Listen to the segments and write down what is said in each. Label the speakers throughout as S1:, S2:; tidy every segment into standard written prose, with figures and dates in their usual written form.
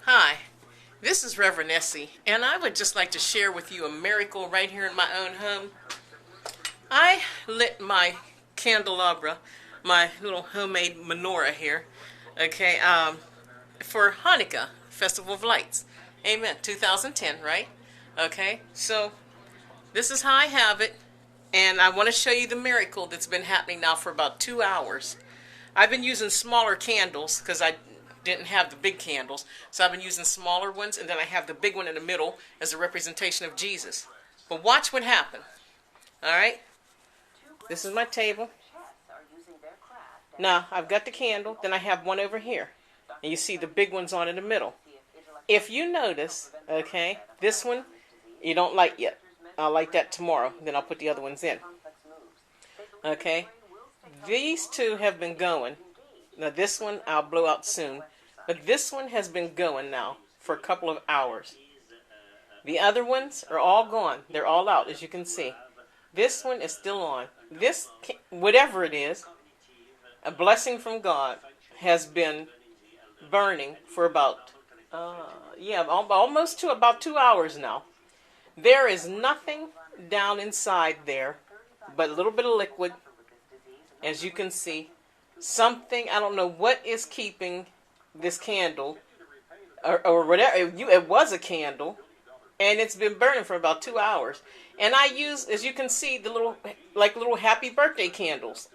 S1: Hi, this is RevEssie, and I would just like to share with you a miracle right here in my own home. I lit my candelabra, my little homemade menorah here, okay, for Hanukkah, Festival of Lights. Amen. 2010, right? Okay, so this is how I have it, and I want to show you the miracle that's been happening now for about 2 hours. I've been using smaller candles because I didn't have the big candles, so I've been using smaller ones, and then I have the big one in the middle as a representation of Jesus. But watch what happened. All right, this is my table. Now I've got the candle, then I have one over here, and you see the big one's on in the middle. If you notice, okay, this one you don't light yet. I'll light that tomorrow, then I'll put the other ones in. Okay, these two have been going. Now this one I'll blow out soon, but this one has been going now for a couple of hours. The other ones are all gone. They're all out, as you can see. This one is still on. This, whatever it is, a blessing from God, has been burning for about, almost about 2 hours now. There is nothing down inside there but a little bit of liquid, as you can see. Something, I don't know what is keeping this candle, or whatever, it was a candle, and it's been burning for about 2 hours. And I use, as you can see, the little happy birthday candles.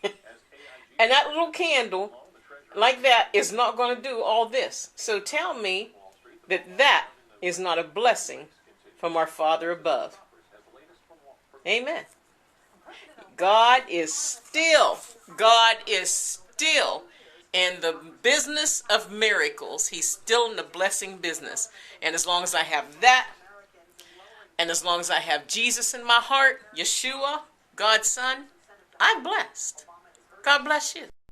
S1: And that little candle, like that, is not going to do all this. So tell me that that is not a blessing from our Father above. Amen. God is still in the business of miracles. He's still in the blessing business. And as long as I have that, and as long as I have Jesus in my heart, Yeshua, God's Son, I'm blessed. God bless you.